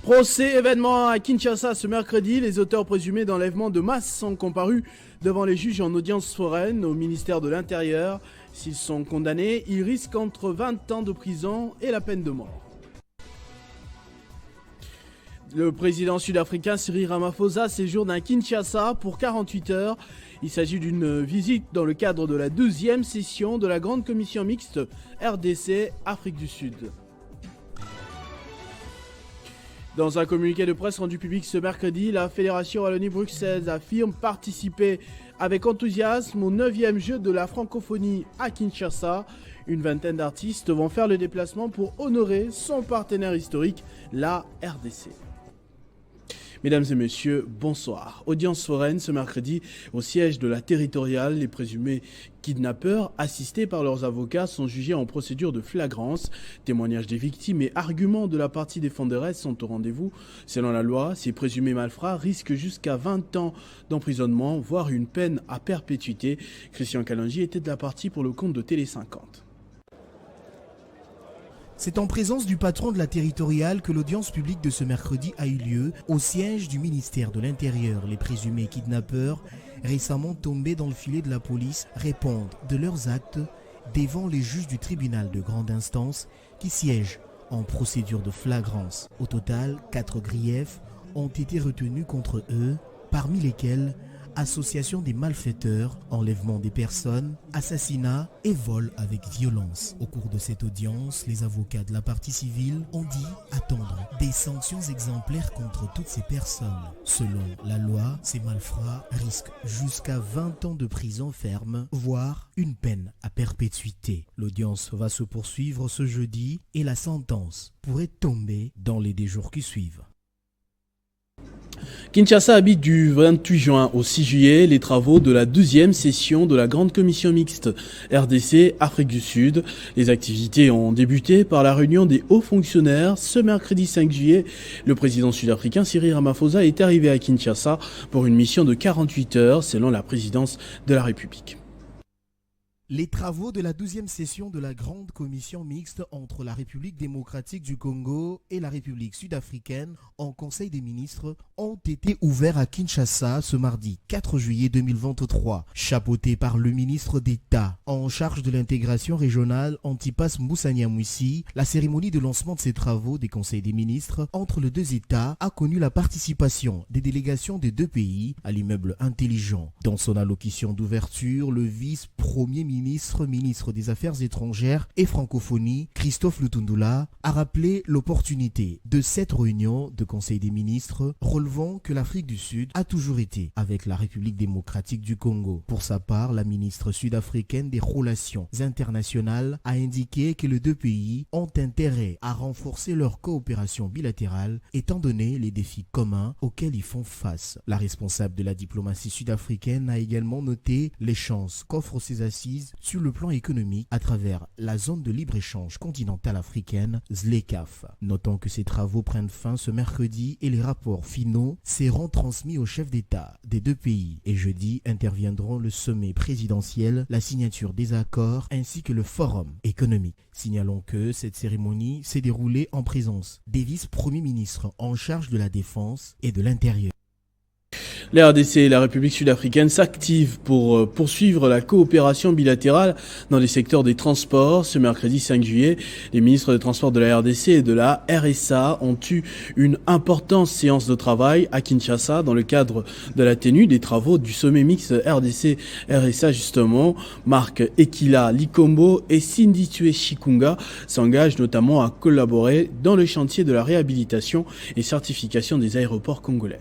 Procès événement à Kinshasa ce mercredi. Les auteurs présumés d'enlèvement de masse sont comparus devant les juges en audience foraine au ministère de l'Intérieur. S'ils sont condamnés, ils risquent entre 20 ans de prison et la peine de mort. Le président sud-africain Cyril Ramaphosa séjourne à Kinshasa pour 48 heures. Il s'agit d'une visite dans le cadre de la 12e session de la Grande Commission Mixte RDC-Afrique du Sud. Dans un communiqué de presse rendu public ce mercredi, la Fédération Wallonie-Bruxelles affirme participer avec enthousiasme au 9e jeu de la francophonie à Kinshasa. Une vingtaine d'artistes vont faire le déplacement pour honorer son partenaire historique, la RDC. Mesdames et messieurs, bonsoir. Audience foraine ce mercredi au siège de la territoriale. Les présumés kidnappeurs, assistés par leurs avocats, sont jugés en procédure de flagrance. Témoignages des victimes et arguments de la partie défenderesse sont au rendez-vous. Selon la loi, ces présumés malfrats risquent jusqu'à 20 ans d'emprisonnement, voire une peine à perpétuité. Christian Kalangi était de la partie pour le compte de Télé 50. C'est en présence du patron de la territoriale que l'audience publique de ce mercredi a eu lieu au siège du ministère de l'Intérieur. Les présumés kidnappeurs, récemment tombés dans le filet de la police, répondent de leurs actes devant les juges du tribunal de grande instance qui siègent en procédure de flagrance. Au total, 4 griefs ont été retenus contre eux, parmi lesquels association des malfaiteurs, enlèvement des personnes, assassinat et vol avec violence. Au cours de cette audience, les avocats de la partie civile ont dit attendre des sanctions exemplaires contre toutes ces personnes. Selon la loi, ces malfrats risquent jusqu'à 20 ans de prison ferme, voire une peine à perpétuité. L'audience va se poursuivre ce jeudi et la sentence pourrait tomber dans les 2 jours qui suivent. Kinshasa habite du 28 juin au 6 juillet les travaux de la 12e session de la Grande Commission Mixte RDC-Afrique du Sud. Les activités ont débuté par la réunion des hauts fonctionnaires. Ce mercredi 5 juillet, le président sud-africain Cyril Ramaphosa est arrivé à Kinshasa pour une mission de 48 heures selon la présidence de la République. Les travaux de la 12e session de la Grande Commission Mixte entre la République démocratique du Congo et la République sud-africaine en Conseil des ministres ont été ouverts à Kinshasa ce mardi 4 juillet 2023. Chapeauté par le ministre d'État en charge de l'intégration régionale Antipas Moussanyamouissi, la cérémonie de lancement de ces travaux des Conseils des ministres entre les 2 États a connu la participation des délégations des 2 pays à l'immeuble intelligent. Dans son allocution d'ouverture, le vice-premier ministre des Affaires étrangères et francophonie, Christophe Lutundula, a rappelé l'opportunité de cette réunion de Conseil des ministres, relevant que l'Afrique du Sud a toujours été avec la République démocratique du Congo. Pour sa part, la ministre sud-africaine des Relations internationales a indiqué que les 2 pays ont intérêt à renforcer leur coopération bilatérale étant donné les défis communs auxquels ils font face. La responsable de la diplomatie sud-africaine a également noté les chances qu'offrent ces assises sur le plan économique à travers la zone de libre-échange continentale africaine ZLECAf. Notons que ces travaux prennent fin ce mercredi et les rapports finaux seront transmis aux chefs d'État des 2 pays. Et jeudi interviendront le sommet présidentiel, la signature des accords ainsi que le forum économique. Signalons que cette cérémonie s'est déroulée en présence des vice-premiers ministres en charge de la défense et de l'intérieur. La RDC et la République sud-africaine s'activent pour poursuivre la coopération bilatérale dans les secteurs des transports. Ce mercredi 5 juillet, les ministres des Transports de la RDC et de la RSA ont eu une importante séance de travail à Kinshasa dans le cadre de la tenue des travaux du sommet mixte RDC-RSA justement. Marc Ekila Likombo et Sinditue Shikunga s'engagent notamment à collaborer dans le chantier de la réhabilitation et certification des aéroports congolais.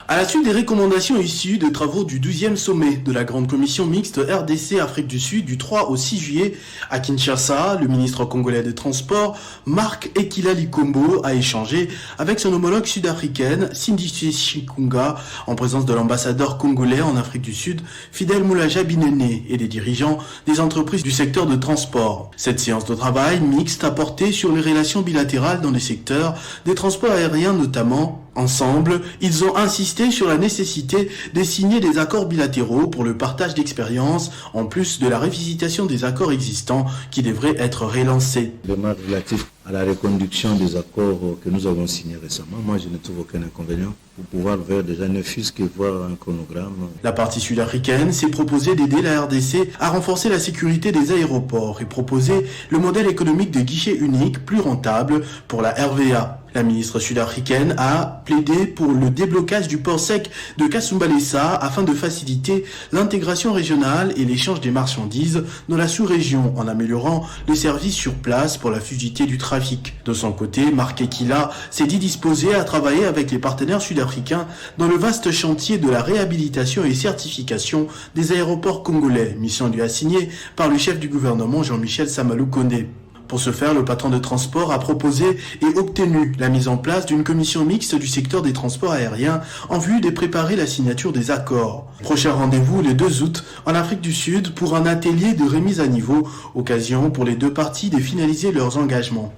À la suite des recommandations issues des travaux du 12e sommet de la Grande Commission Mixte RDC-Afrique du Sud du 3 au 6 juillet à Kinshasa, le ministre congolais des Transports, Marc Ekila Likombo, a échangé avec son homologue sud-africaine, Sinditue Shikunga, en présence de l'ambassadeur congolais en Afrique du Sud, Fidel Moulaja Binene, et des dirigeants des entreprises du secteur de transport. Cette séance de travail mixte a porté sur les relations bilatérales dans les secteurs des transports aériens notamment. Ensemble, ils ont insisté sur la nécessité de signer des accords bilatéraux pour le partage d'expériences, en plus de la révisitation des accords existants qui devraient être relancés. Démarche relative à la reconduction des accords que nous avons signés récemment. Moi, je ne trouve aucun inconvénient pour pouvoir faire déjà ne fût-ce que voir un chronogramme. La partie sud-africaine s'est proposée d'aider la RDC à renforcer la sécurité des aéroports et proposer le modèle économique de guichet unique plus rentable pour la RVA. La ministre sud-africaine a plaidé pour le déblocage du port sec de Kasumbalesa afin de faciliter l'intégration régionale et l'échange des marchandises dans la sous-région en améliorant les services sur place pour la fluidité du trafic. De son côté, Marc Ekila s'est dit disposé à travailler avec les partenaires sud-africains dans le vaste chantier de la réhabilitation et certification des aéroports congolais, mission lui assignée par le chef du gouvernement Jean-Michel Samalou Kondé. Pour ce faire, le patron de transport a proposé et obtenu la mise en place d'une commission mixte du secteur des transports aériens en vue de préparer la signature des accords. Prochain rendez-vous le 2 août en Afrique du Sud pour un atelier de remise à niveau, occasion pour les deux parties de finaliser leurs engagements.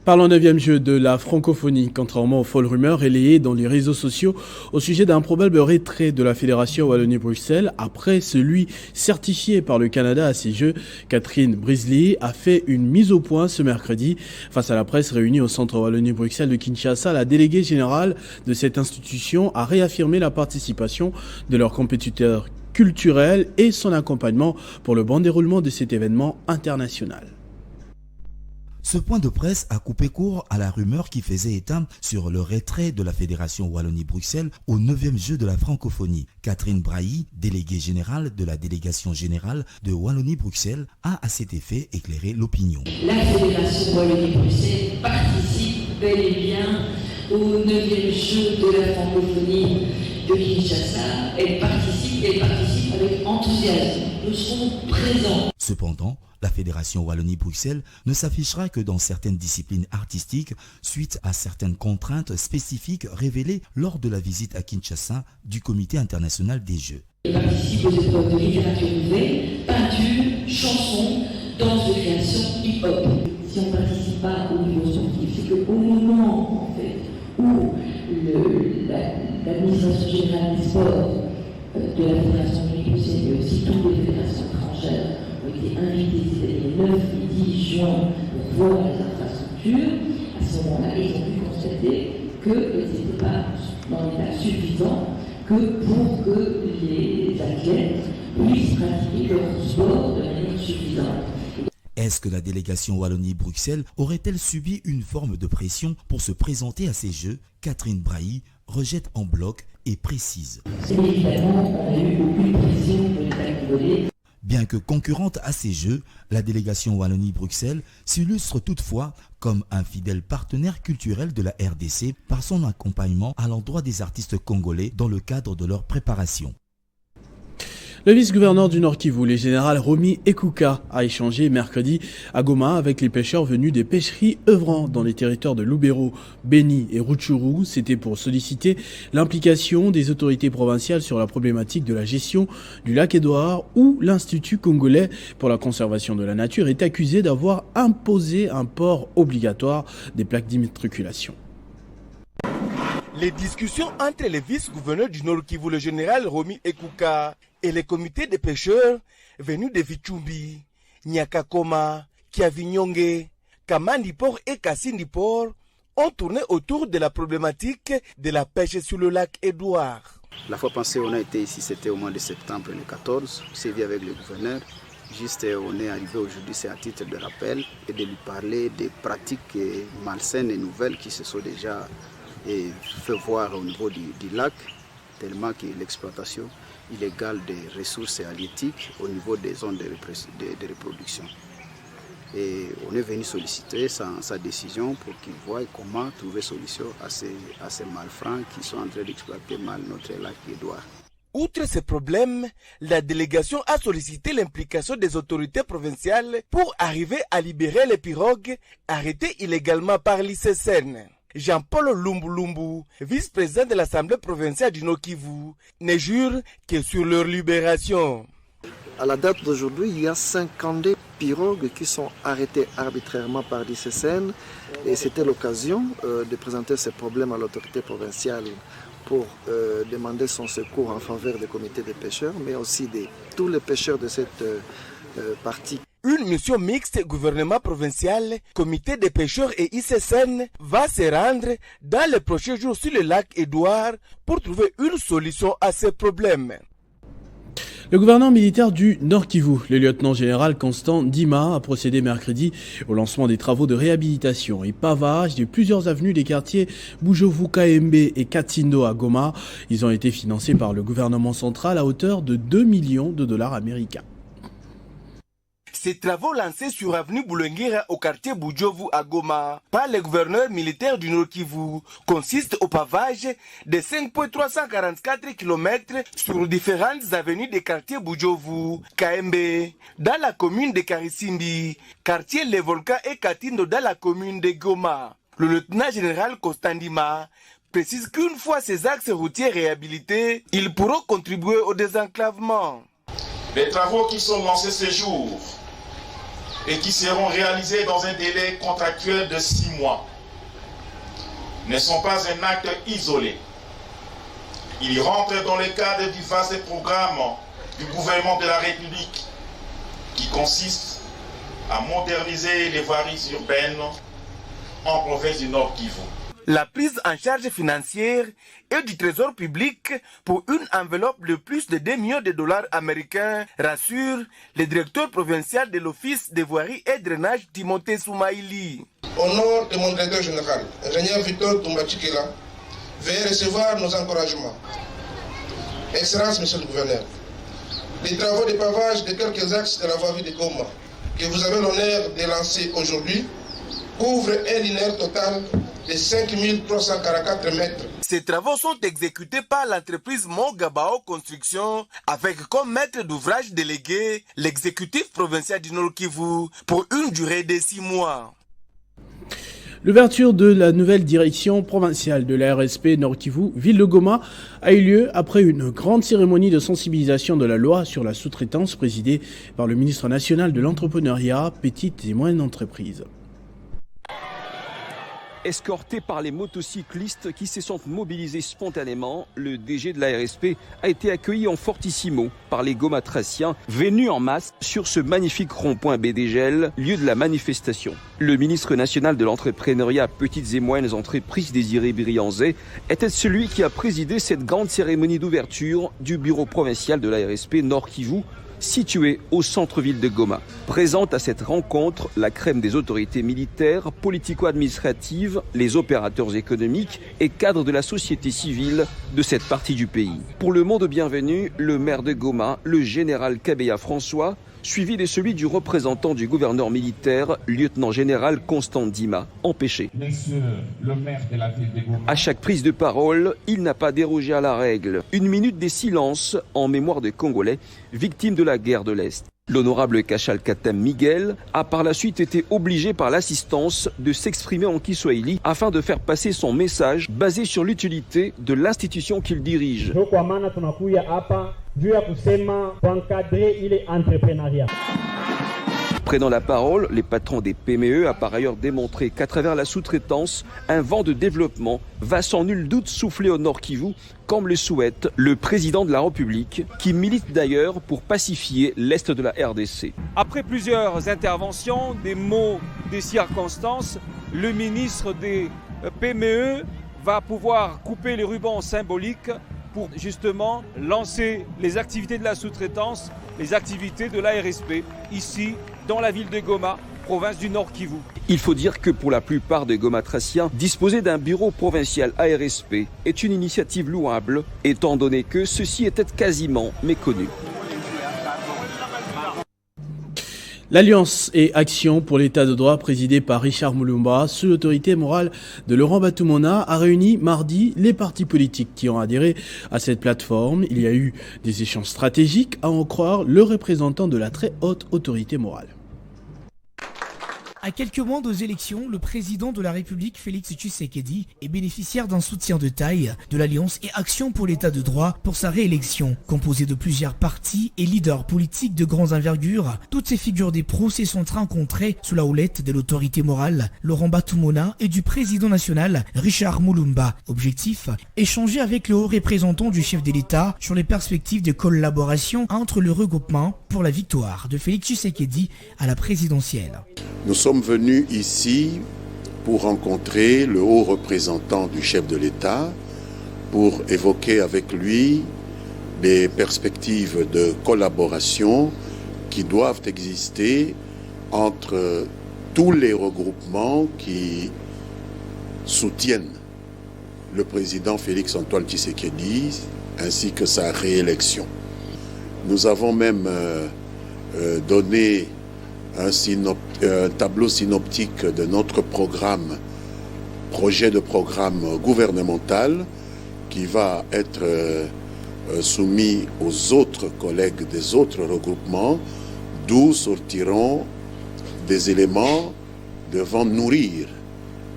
Parlons 9e jeu de la francophonie, contrairement aux folles rumeurs relayées dans les réseaux sociaux au sujet d'un probable retrait de la Fédération Wallonie-Bruxelles après celui certifié par le Canada à ces jeux. Catherine Brisley a fait une mise au point ce mercredi. Face à la presse réunie au centre Wallonie-Bruxelles de Kinshasa, la déléguée générale de cette institution a réaffirmé la participation de leurs compétiteurs culturels et son accompagnement pour le bon déroulement de cet événement international. Ce point de presse a coupé court à la rumeur qui faisait état sur le retrait de la Fédération Wallonie-Bruxelles au 9e jeu de la francophonie. Catherine Brailly, déléguée générale de la délégation générale de Wallonie-Bruxelles, a à cet effet éclairé l'opinion. La Fédération Wallonie-Bruxelles participe bel et bien au 9e jeu de la francophonie de Kinshasa. Elle participe avec enthousiasme. Nous serons présents. Cependant, la Fédération Wallonie-Bruxelles ne s'affichera que dans certaines disciplines artistiques suite à certaines contraintes spécifiques révélées lors de la visite à Kinshasa du Comité international des Jeux. Elle participe aux épreuves de littérature nouvelle, peinture, chanson, danse de création, hip-hop. Si on ne participe pas au niveau sportif, c'est qu'au moment en fait, où l'administration générale des sports de la Fédération Wallonie-Bruxelles, mais aussi toutes les fédérations étrangères, ont été invités, c'est-à-dire le 9 et 10 juin, pour voir les infrastructures. À ce moment-là, ils ont pu constater qu'elles n'étaient pas dans l'état suffisant que pour que les athlètes puissent pratiquer leur sport de manière suffisante. Est-ce que la délégation Wallonie-Bruxelles aurait-elle subi une forme de pression pour se présenter à ces Jeux? Catherine Brailly rejette en bloc et précise. Évidemment, on n'a eu aucune pression pour les actes. Bien que concurrente à ces Jeux, la délégation Wallonie-Bruxelles s'illustre toutefois comme un fidèle partenaire culturel de la RDC par son accompagnement à l'endroit des artistes congolais dans le cadre de leur préparation. Le vice-gouverneur du Nord Kivu, le général Romy Ekuka, a échangé mercredi à Goma avec les pêcheurs venus des pêcheries œuvrant dans les territoires de Lubero, Beni et Rutshuru. C'était pour solliciter l'implication des autorités provinciales sur la problématique de la gestion du lac Édouard, où l'Institut congolais pour la conservation de la nature est accusé d'avoir imposé un port obligatoire des plaques d'immatriculation. Les discussions entre les vice-gouverneurs du Nord Kivu, le général Romy Ekuka, et les comités des pêcheurs venus de Vichumbi, Nyakakoma, Kiavinyonge, Kamandiport et Kassindiport ont tourné autour de la problématique de la pêche sur le lac Édouard. La fois passée, on a été ici, c'était au mois de septembre le 14, on s'est vu avec le gouverneur. Juste, on est arrivé aujourd'hui, c'est à titre de rappel, et de lui parler des pratiques malsaines et nouvelles qui se sont déjà fait voir au niveau du lac, tellement que l'exploitation illégale des ressources halieutiques au niveau des zones de reproduction. Et on est venu solliciter sa décision pour qu'il voie comment trouver solution à ces malfrats qui sont en train d'exploiter mal notre lac Édouard. Outre ces problèmes, la délégation a sollicité l'implication des autorités provinciales pour arriver à libérer les pirogues arrêtées illégalement par l'ICCN. Jean-Paul Lumbu, vice-président de l'Assemblée provinciale du Nord Kivu, ne jure que sur leur libération. À la date d'aujourd'hui, il y a 52 pirogues qui sont arrêtées arbitrairement par l'ICCN et c'était l'occasion de présenter ces problèmes à l'autorité provinciale pour demander son secours en faveur des comités des pêcheurs, mais aussi de tous les pêcheurs de cette partie. Une mission mixte gouvernement provincial, comité des pêcheurs et ICSN va se rendre dans les prochains jours sur le lac Édouard pour trouver une solution à ces problèmes. Le gouverneur militaire du Nord Kivu, le lieutenant-général Constant Ndima, a procédé mercredi au lancement des travaux de réhabilitation et pavage de plusieurs avenues des quartiers Bujovu, Kaembe et Katindo à Goma. Ils ont été financés par le gouvernement central à hauteur de 2 millions de dollars américains. Ces travaux lancés sur avenue Boulenguera au quartier Bujovu à Goma par le gouverneur militaire du Nord Kivu consistent au pavage de 5,344 km sur différentes avenues des quartiers Bujovu, Kaembe, dans la commune de Karisimbi, quartier Les Volcans et Katindo dans la commune de Goma. Le lieutenant-général Constant Ndima précise qu'une fois ces axes routiers réhabilités, ils pourront contribuer au désenclavement. Les travaux qui sont lancés ces jours et qui seront réalisés dans un délai contractuel de 6 mois ne sont pas un acte isolé. Ils rentrent dans le cadre du vaste programme du gouvernement de la République qui consiste à moderniser les voiries urbaines en province du Nord Kivu. La prise en charge financière est du trésor public pour une enveloppe de plus de 2 millions de dollars américains, rassure le directeur provincial de l'Office des voiries et drainage Timothée Soumaïli. Au nom de mon directeur général, ingénieur Victor Toumbatikela, veuillez recevoir nos encouragements. Excellence, monsieur le gouverneur, les travaux de pavage de quelques axes de la voirie de Goma que vous avez l'honneur de lancer aujourd'hui couvrent un linéaire total de 5344 mètres. Ces travaux sont exécutés par l'entreprise Mogabao Construction avec comme maître d'ouvrage délégué l'exécutif provincial du Nord Kivu pour une durée de 6 mois. L'ouverture de la nouvelle direction provinciale de la RSP Nord Kivu, ville de Goma, a eu lieu après une grande cérémonie de sensibilisation de la loi sur la sous-traitance présidée par le ministre national de l'entrepreneuriat, petites et moyennes entreprises. Escorté par les motocyclistes qui se sont mobilisés spontanément, le DG de la RSP a été accueilli en fortissimo par les gomatraciens venus en masse sur ce magnifique rond-point BDGL, lieu de la manifestation. Le ministre national de l'entrepreneuriat petites et moyennes entreprises Désiré Birianzé était celui qui a présidé cette grande cérémonie d'ouverture du bureau provincial de la RSP Nord Kivu, situé au centre-ville de Goma. Présente à cette rencontre la crème des autorités militaires, politico-administratives, les opérateurs économiques et cadres de la société civile de cette partie du pays. Pour le mot de bienvenue, le maire de Goma, le général Kabeya François, suivi de celui du représentant du gouverneur militaire, lieutenant-général Constant Ndima, empêché. Monsieur le maire de la ville de Goma. À chaque prise de parole, il n'a pas dérogé à la règle. 1 minute de silence en mémoire des Congolais, victimes de la guerre de l'Est. L'honorable Kachal Katem Miguel a par la suite été obligé par l'assistance de s'exprimer en Kiswahili afin de faire passer son message basé sur l'utilité de l'institution qu'il dirige. Prenant la parole, les patrons des PME a par ailleurs démontré qu'à travers la sous-traitance, un vent de développement va sans nul doute souffler au Nord Kivu, comme le souhaite le président de la République, qui milite d'ailleurs pour pacifier l'Est de la RDC. Après plusieurs interventions, des mots, des circonstances, le ministre des PME va pouvoir couper les rubans symboliques pour justement lancer les activités de la sous-traitance, les activités de la RSP, ici dans la ville de Goma, province du Nord Kivu. Il faut dire que pour la plupart des gomatraciens, disposer d'un bureau provincial ARSP est une initiative louable, étant donné que ceci était quasiment méconnu. L'Alliance et Action pour l'État de droit, présidée par Richard Moulumba, sous l'autorité morale de Laurent Batumona, a réuni mardi les partis politiques qui ont adhéré à cette plateforme. Il y a eu des échanges stratégiques, à en croire le représentant de la très haute autorité morale. À quelques mois des élections, le président de la République, Félix Tshisekedi, est bénéficiaire d'un soutien de taille de l'Alliance et Action pour l'État de droit pour sa réélection. Composée de plusieurs partis et leaders politiques de grande envergure, toutes ces figures des pros se sont rencontrées sous la houlette de l'autorité morale, Laurent Batumona, et du président national, Richard Mulumba. Objectif, échanger avec le haut représentant du chef de l'État sur les perspectives de collaboration entre le regroupement pour la victoire de Félix Tshisekedi à la présidentielle. Nous sommes venus ici pour rencontrer le haut représentant du chef de l'État, pour évoquer avec lui des perspectives de collaboration qui doivent exister entre tous les regroupements qui soutiennent le président Félix-Antoine Tshisekedi ainsi que sa réélection. Nous avons même donné un tableau synoptique de notre programme, projet de programme gouvernemental qui va être soumis aux autres collègues des autres regroupements, d'où sortiront des éléments devant nourrir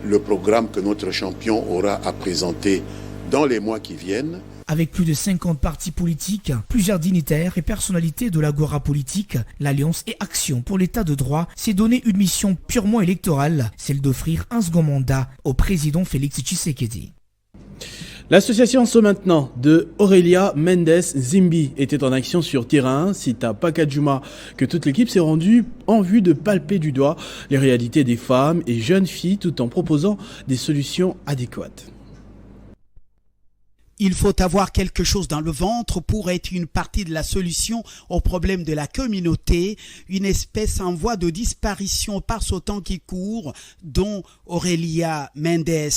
le programme que notre champion aura à présenter dans les mois qui viennent. Avec plus de 50 partis politiques, plusieurs dignitaires et personnalités de l'agora politique, l'Alliance et Action pour l'État de droit s'est donné une mission purement électorale, celle d'offrir un second mandat au président Félix Tshisekedi. L'association Ce Maintenant de Aurélia Mendes Zimbi était en action sur terrain. C'est à Pacajuma que toute l'équipe s'est rendue en vue de palper du doigt les réalités des femmes et jeunes filles tout en proposant des solutions adéquates. Il faut avoir quelque chose dans le ventre pour être une partie de la solution au problème de la communauté, une espèce en voie de disparition par ce temps qui court, dont Aurélia Mendes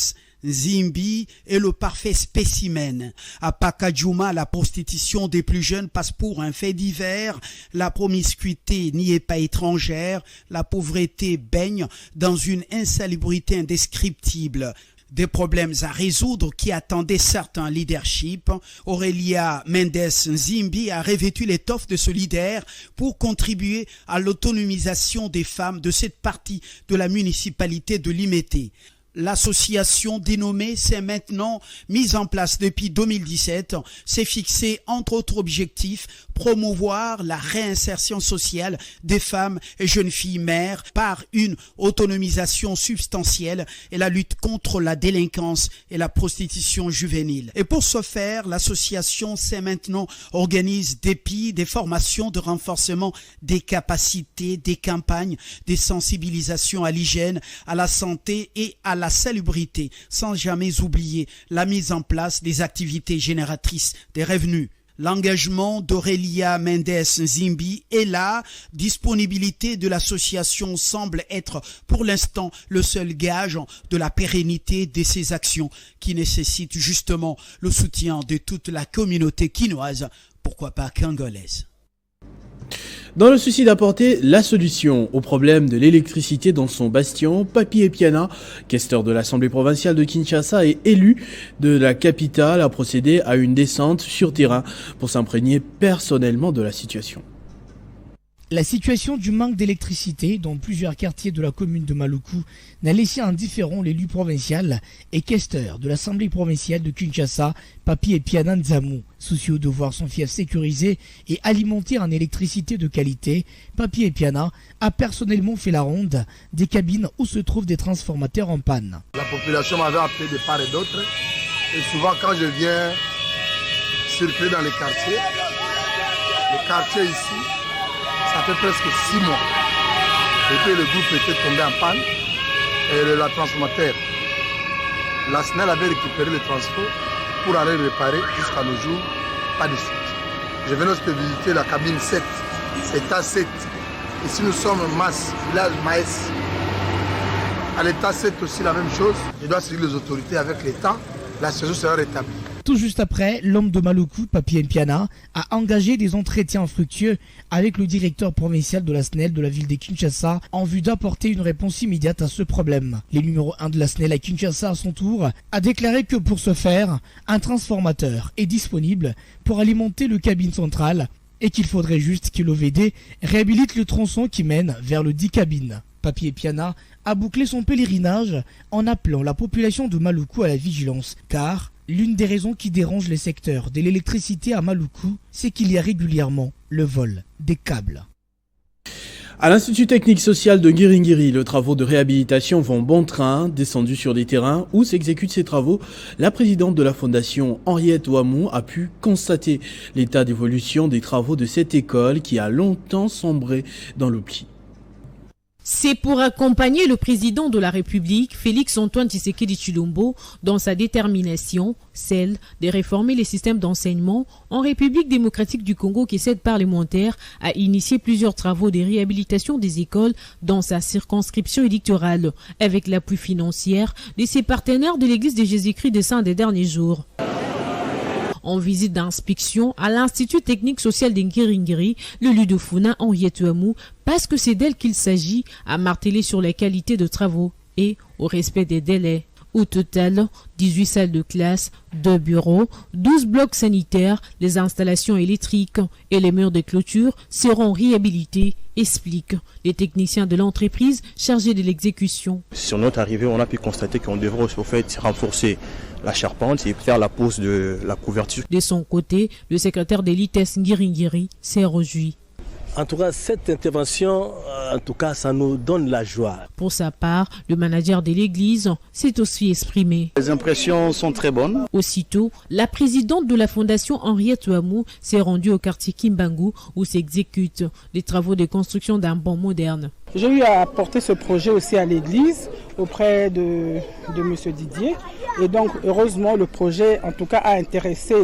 Zimbi est le parfait spécimen. À Pacajuma, la prostitution des plus jeunes passe pour un fait divers. La promiscuité n'y est pas étrangère. La pauvreté baigne dans une insalubrité indescriptible. Des problèmes à résoudre qui attendaient certains leadership. Aurélia Mendes Zimbi a revêtu l'étoffe de ce leader pour contribuer à l'autonomisation des femmes de cette partie de la municipalité de Limete. L'association dénommée C'est Maintenant, mise en place depuis 2017, s'est fixée entre autres objectifs promouvoir la réinsertion sociale des femmes et jeunes filles mères par une autonomisation substantielle et la lutte contre la délinquance et la prostitution juvénile. Et pour ce faire, l'association C'est Maintenant organise des formations de renforcement des capacités, des campagnes, des sensibilisations à l'hygiène, à la santé et à la salubrité, sans jamais oublier la mise en place des activités génératrices des revenus. L'engagement d'Aurélia Mendes Zimbi est là. Disponibilité de l'association semble être pour l'instant le seul gage de la pérennité de ces actions qui nécessitent justement le soutien de toute la communauté quinoise, pourquoi pas congolaise. Dans le souci d'apporter la solution au problème de l'électricité dans son bastion, Papi Epiana, questeur de l'Assemblée provinciale de Kinshasa et élu de la capitale, a procédé à une descente sur terrain pour s'imprégner personnellement de la situation. La situation du manque d'électricité dans plusieurs quartiers de la commune de Maluku n'a laissé indifférent l'élu provincial et questeur de l'Assemblée provinciale de Kinshasa, Papi Epiana Nzamou. Soucieux de voir son fief sécurisé et alimenté en électricité de qualité, Papi Epiana a personnellement fait la ronde des cabines où se trouvent des transformateurs en panne. La population m'avait appelé de part et d'autre et souvent quand je viens circuler dans les quartiers ici, ça fait presque 6 mois. Et puis le groupe était tombé en panne et la transformateur, la SNEL avait récupéré le transport pour aller réparer jusqu'à nos jours, pas de suite. Je venais aussi visiter la cabine 7, état 7. Ici nous sommes Mas, village Maes. À l'état 7 aussi la même chose. Je dois suivre les autorités avec l'État, la situation sera rétablie. Tout juste après, l'homme de Maluku, Papi Epiana, a engagé des entretiens fructueux avec le directeur provincial de la SNEL de la ville de Kinshasa en vue d'apporter une réponse immédiate à ce problème. Le numéro 1 de la SNEL à Kinshasa, à son tour, a déclaré que pour ce faire, un transformateur est disponible pour alimenter le cabine centrale et qu'il faudrait juste que l'OVD réhabilite le tronçon qui mène vers le dit cabine. Papier Piana a bouclé son pèlerinage en appelant la population de Maluku à la vigilance, car l'une des raisons qui dérange les secteurs de l'électricité à Maluku, c'est qu'il y a régulièrement le vol des câbles. À l'Institut technique social de Ngiringiri, les travaux de réhabilitation vont bon train. Descendus sur les terrains où s'exécutent ces travaux, la présidente de la fondation, Henriette Ouamou, a pu constater l'état d'évolution des travaux de cette école qui a longtemps sombré dans l'oubli. C'est pour accompagner le président de la République, Félix-Antoine Tshisekedi Tshilombo, dans sa détermination, celle de réformer les systèmes d'enseignement en République démocratique du Congo, que cette parlementaire a initié plusieurs travaux de réhabilitation des écoles dans sa circonscription électorale, avec l'appui financier de ses partenaires de l'Église de Jésus-Christ des Saints des derniers jours. En visite d'inspection à l'Institut technique social d'Ngiringiri, le Ludofuna Henriette Ouamou, parce que c'est d'elle qu'il s'agit, a martelé sur la qualité de travaux et au respect des délais. Au total, 18 salles de classe, 2 bureaux, 12 blocs sanitaires, les installations électriques et les murs de clôture seront réhabilités, expliquent les techniciens de l'entreprise chargés de l'exécution. Sur notre arrivée, on a pu constater qu'on devrait au fait renforcer la charpente et faire la pose de la couverture. De son côté, le secrétaire de l'ITES Ngiringiri s'est réjoui. En tout cas, cette intervention, ça nous donne la joie. Pour sa part, le manager de l'église s'est aussi exprimé. Les impressions sont très bonnes. Aussitôt, la présidente de la fondation Henriette Ouamou s'est rendue au quartier Kimbangu où s'exécutent les travaux de construction d'un banc moderne. J'ai eu à apporter ce projet aussi à l'église auprès de M. Didier. Et donc, heureusement, le projet, en tout cas, a intéressé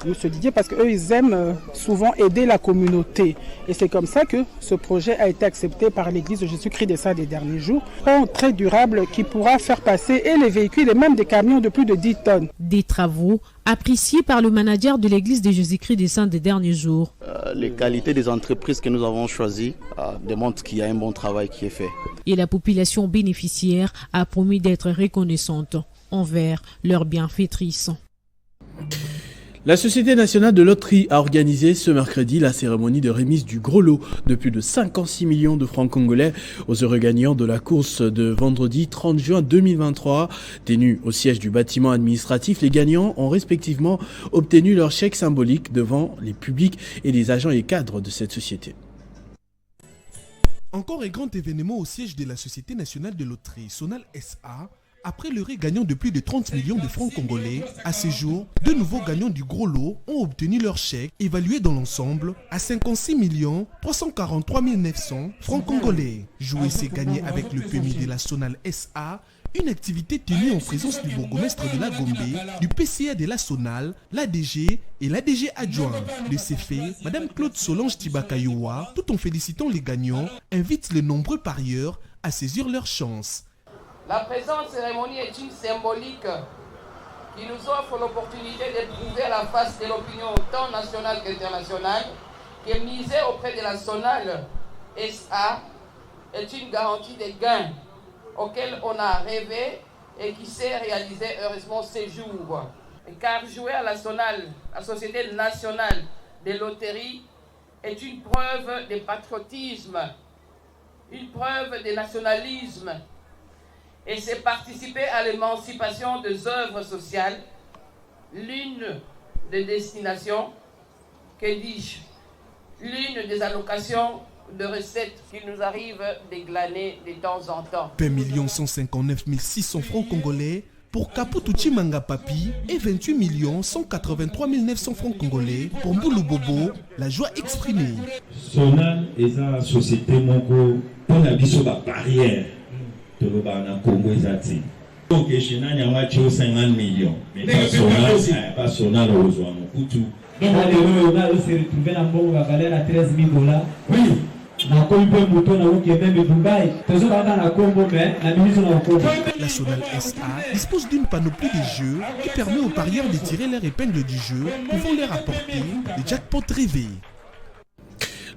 M. Didier parce qu'eux, ils aiment souvent aider la communauté. Et c'est comme ça que ce projet a été accepté par l'église de Jésus-Christ des Saints des derniers jours. Un très durable qui pourra faire passer et les véhicules et même des camions de plus de 10 tonnes. Des travaux appréciés par le manager de l'église de Jésus-Christ des Saints des derniers jours. Les qualités des entreprises que nous avons choisies démontrent qu'il y a un bon travail qui est fait. Et la population bénéficiaire a promis d'être reconnaissante envers leurs bienfaitrices. La Société nationale de loterie a organisé ce mercredi la cérémonie de remise du gros lot de plus de 56 millions de francs congolais aux heureux gagnants de la course de vendredi 30 juin 2023. Tenus au siège du bâtiment administratif, les gagnants ont respectivement obtenu leur chèque symbolique devant les publics et les agents et cadres de cette société. Encore un grand événement au siège de la Société nationale de loterie, Sonal SA. Après le gagnant de plus de 30 millions de francs congolais, à ce jour, deux nouveaux gagnants du gros lot ont obtenu leur chèque évalué dans l'ensemble à 56 343 900 francs congolais. Jouer, c'est gagner avec le PMI de la Sonal SA, une activité tenue en présence du bourgmestre de la Gombe, du PCA de la Sonal, l'ADG et l'ADG adjoint. De ces faits, Madame Claude Solange Tibakayowa, tout en félicitant les gagnants, invite les nombreux parieurs à saisir leur chance. La présente cérémonie est une symbolique qui nous offre l'opportunité de prouver à la face de l'opinion tant nationale qu'internationale que miser auprès de la Sonal SA est une garantie de gains auxquels on a rêvé et qui s'est réalisé heureusement ces jours. Car jouer à la Sonal, la Société nationale des loteries, est une preuve de patriotisme, une preuve de nationalisme. Et c'est participer à l'émancipation des œuvres sociales, l'une des destinations, que dis-je, l'une des allocations de recettes qui nous arrivent de glaner de temps en temps. 20 159 600 francs congolais pour Kaputuchi Manga Papi et 28 183 900 francs congolais pour Mboulou Bobo, la joie exprimée. Sonal est la société Mongo pour la biso barrière. Donc, chez nous, il y a 50 millions. Mais pas Sonal au Zoan. Donc, on a se retrouvé dans le la valeur à 13 000 $. Oui. La Sonal SA dispose d'une panoplie de jeux qui permet aux parieurs de tirer leur épingle du jeu, pouvant leur apporter des jackpots rêvés.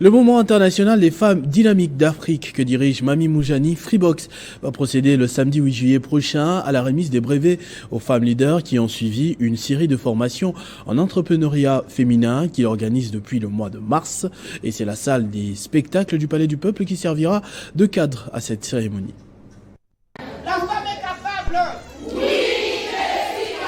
Le mouvement international des femmes dynamiques d'Afrique que dirige Mami Moujani Freebox va procéder le samedi 8 juillet prochain à la remise des brevets aux femmes leaders qui ont suivi une série de formations en entrepreneuriat féminin qu'il organise depuis le mois de mars. Et c'est la salle des spectacles du Palais du Peuple qui servira de cadre à cette cérémonie. La femme est capable. Oui, je suis capable.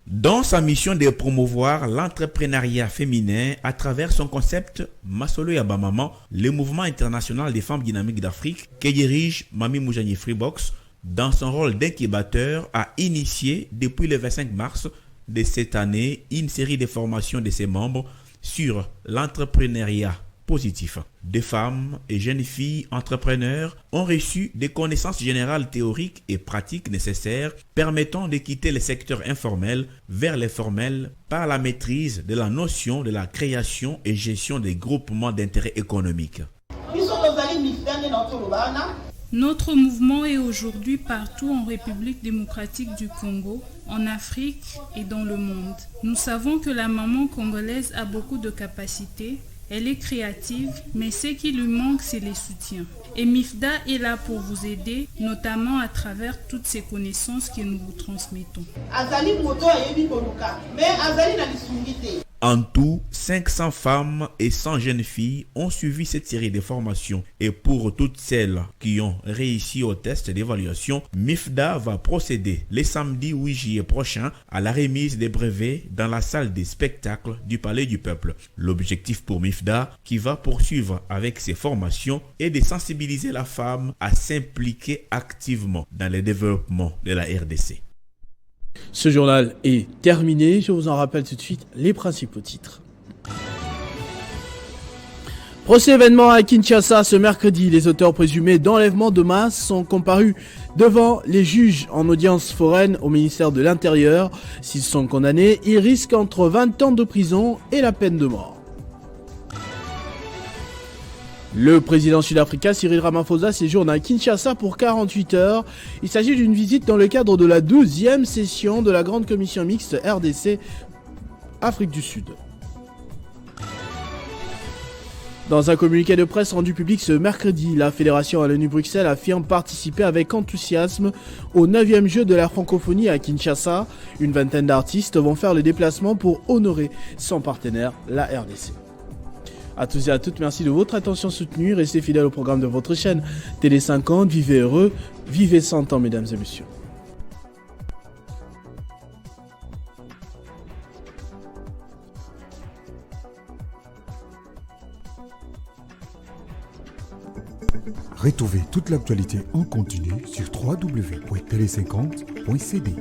Dans sa mission de promouvoir l'entrepreneuriat féminin à travers son concept Masolo Yabamaman, le mouvement international des femmes dynamiques d'Afrique que dirige Mami Moujani Freebox, dans son rôle d'incubateur, a initié depuis le 25 mars de cette année une série de formations de ses membres sur l'entrepreneuriat positif. Des femmes et jeunes filles entrepreneurs ont reçu des connaissances générales théoriques et pratiques nécessaires permettant de quitter le secteur informel vers le formel par la maîtrise de la notion de la création et gestion des groupements d'intérêt économiques. Notre mouvement est aujourd'hui partout en République démocratique du Congo, en Afrique et dans le monde. Nous savons que la maman congolaise a beaucoup de capacités. Elle est créative, mais ce qui lui manque, c'est les soutiens. Et MIFDA est là pour vous aider, notamment à travers toutes ces connaissances que nous vous transmettons. En tout, 500 femmes et 100 jeunes filles ont suivi cette série de formations. Et pour toutes celles qui ont réussi au test d'évaluation, MIFDA va procéder le samedi 8 juillet prochain à la remise des brevets dans la salle des spectacles du Palais du Peuple. L'objectif pour MIFDA, qui va poursuivre avec ces formations, est de sensibiliser la femme à s'impliquer activement dans le développement de la RDC. Ce journal est terminé. Je vous en rappelle tout de suite les principaux titres. Procès événement à Kinshasa ce mercredi. Les auteurs présumés d'enlèvement de masse sont comparus devant les juges en audience foraine au ministère de l'Intérieur. S'ils sont condamnés, ils risquent entre 20 ans de prison et la peine de mort. Le président sud-africain Cyril Ramaphosa séjourne à Kinshasa pour 48 heures. Il s'agit d'une visite dans le cadre de la 12e session de la Grande Commission Mixte RDC Afrique du Sud. Dans un communiqué de presse rendu public ce mercredi, la Fédération Wallonie-Bruxelles affirme participer avec enthousiasme au 9e jeu de la francophonie à Kinshasa. Une vingtaine d'artistes vont faire le déplacement pour honorer son partenaire, la RDC. À tous et à toutes, merci de votre attention soutenue. Restez fidèles au programme de votre chaîne Télé 50. Vivez heureux, vivez 100 ans, mesdames et messieurs. Retrouvez toute l'actualité en continu sur www.tele50.cd.